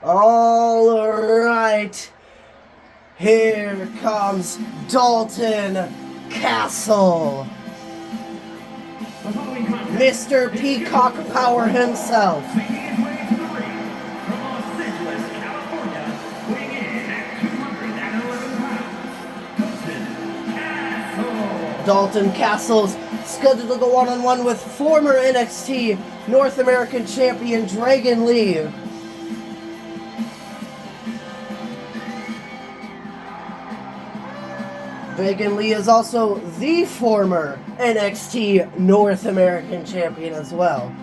All right. Here comes Dalton Castle. Mr. Peacock Power himself. Dalton Castle's scheduled to go one-on-one with former NXT North American Champion Dragon Lee. Dragon Lee is also the former NXT North American Champion as well.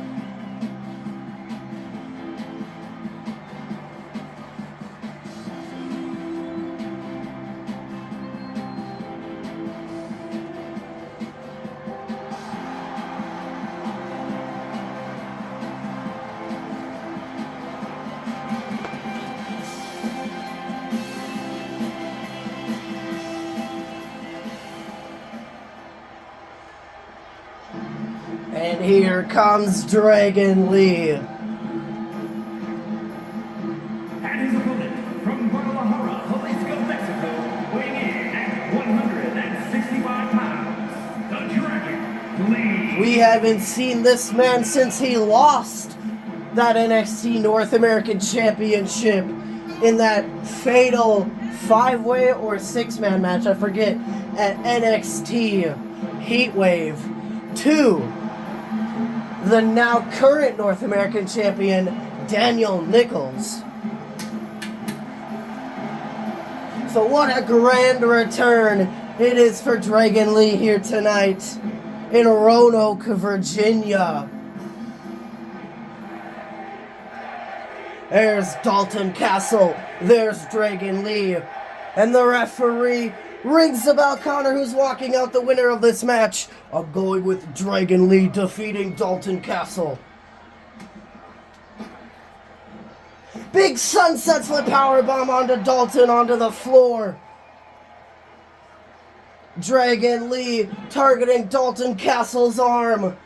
And here comes Dragon Lee. And his opponent from Guadalajara, Jalisco, Mexico, weighing in at 165 pounds, the Dragon Lee. We haven't seen this man since he lost that NXT North American Championship in that fatal 5-way or 6-man match, I forget, at NXT Heatwave 2. The now current North American Champion, Daniel Nichols. So what a grand return it is for Dragon Lee here tonight in Roanoke, Virginia. There's Dalton Castle, there's Dragon Lee, and the referee rings the bell. Connor, who's walking out the winner of this match. I'm going with Dragon Lee defeating Dalton Castle. Big sunset flip powerbomb onto Dalton onto the floor. Dragon Lee targeting Dalton Castle's arm.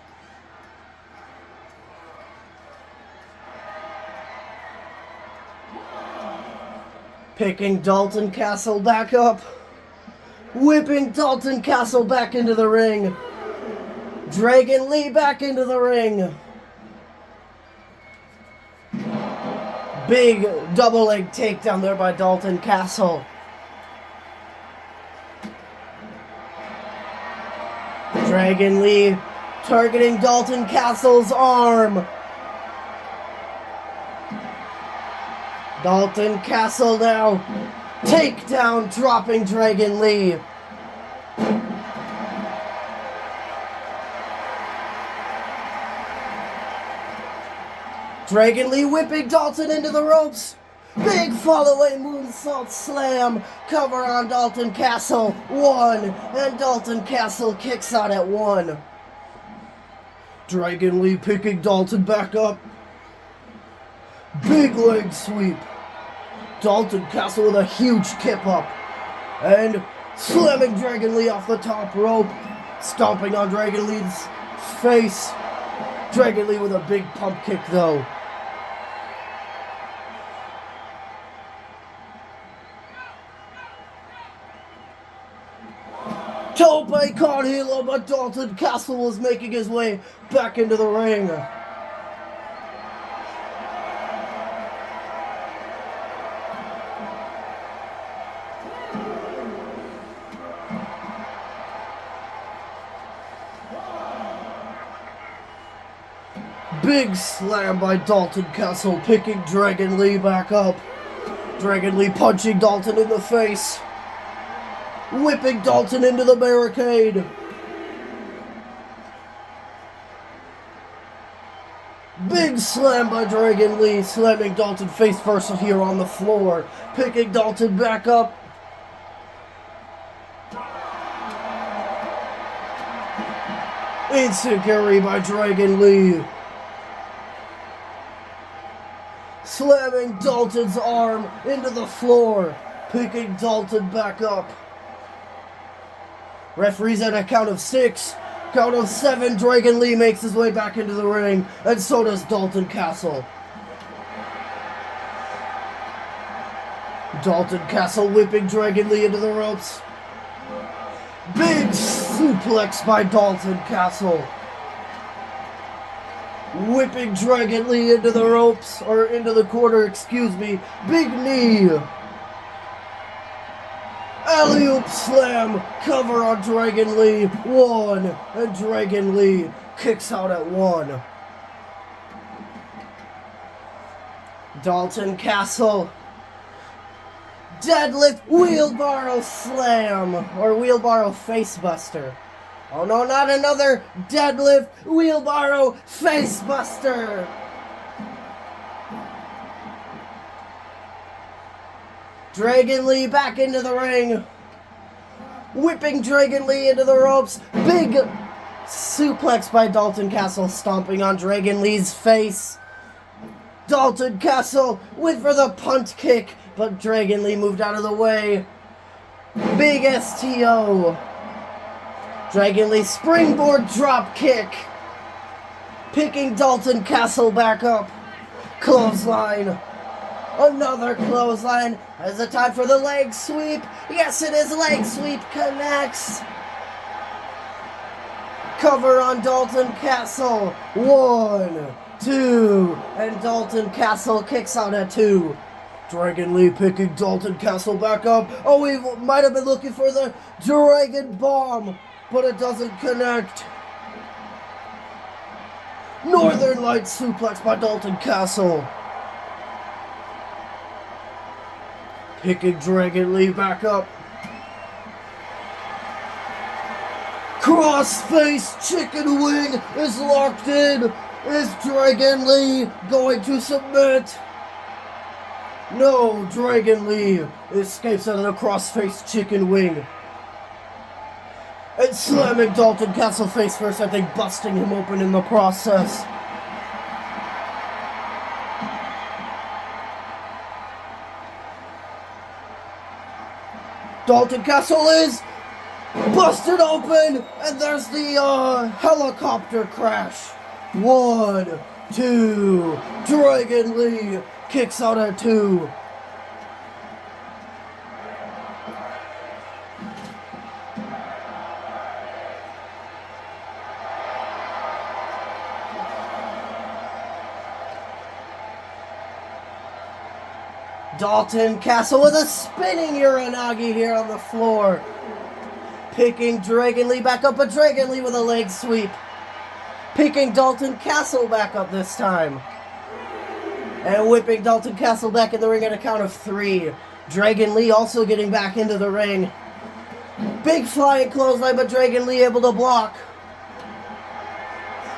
Picking Dalton Castle back up. Whipping Dalton Castle back into the ring. Dragon Lee back into the ring. Big double leg takedown there by Dalton Castle. Dragon Lee targeting Dalton Castle's arm. Dalton Castle now. Takedown dropping Dragon Lee. Dragon Lee whipping Dalton into the ropes. Big fall-away moonsault slam. Cover on Dalton Castle. 1. And Dalton Castle kicks out at 1. Dragon Lee picking Dalton back up. Big leg sweep. Dalton Castle with a huge kip up. And slamming Dragon Lee off the top rope. Stomping on Dragon Lee's face. Dragon Lee with a big pump kick though. Tope con hilo, but Dalton Castle was making his way back into the ring. Big slam by Dalton Castle, picking Dragon Lee back up. Dragon Lee punching Dalton in the face. Whipping Dalton into the barricade. Big slam by Dragon Lee, slamming Dalton face first here on the floor. Picking Dalton back up. Instant carry by Dragon Lee. Slamming Dalton's arm into the floor. Picking Dalton back up. Referee's at a count of 6. Count of 7, Dragon Lee makes his way back into the ring, and so does Dalton Castle. Dalton Castle whipping Dragon Lee into the ropes. Big suplex by Dalton Castle. Whipping Dragon Lee into the ropes, or into the corner, excuse me. Big knee. Alley-oop slam, cover on Dragon Lee. 1, and Dragon Lee kicks out at 1. Dalton Castle. Deadlift wheelbarrow slam, or wheelbarrow facebuster. Oh no, not another deadlift wheelbarrow facebuster. Dragon Lee back into the ring. Whipping Dragon Lee into the ropes. Big suplex by Dalton Castle, stomping on Dragon Lee's face. Dalton Castle went for the punt kick, but Dragon Lee moved out of the way. Big STO. Dragon Lee springboard drop kick. Picking Dalton Castle back up. Clothesline. Another clothesline. Is it time for the leg sweep? Yes, it is. Leg sweep connects. Cover on Dalton Castle. 1, 2, and Dalton Castle kicks out at 2. Dragon Lee picking Dalton Castle back up. Oh, we might have been looking for the Dragon Bomb, but it doesn't connect. Northern Light suplex by Dalton Castle. Picking Dragon Lee back up. Crossface chicken wing is locked in. Is Dragon Lee going to submit? No, Dragon Lee escapes out of the crossface chicken wing. And slamming Dalton Castle face first, I think busting him open in the process. Dalton Castle is busted open, and there's the helicopter crash. 1, 2, Dragon Lee kicks out at 2. Dalton Castle with a spinning Uranagi here on the floor. Picking Dragon Lee back up, but Dragon Lee with a leg sweep. Picking Dalton Castle back up this time. And whipping Dalton Castle back in the ring at a count of 3. Dragon Lee also getting back into the ring. Big flying clothesline, but Dragon Lee able to block.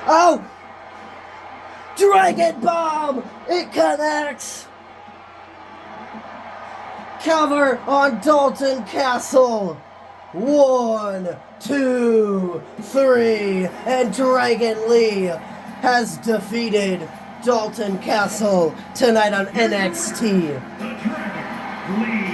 Oh! Dragon Bomb! It connects! Cover on Dalton Castle. 1, 2, 3, and Dragon Lee has defeated Dalton Castle tonight on NXT. The Dragon Lee.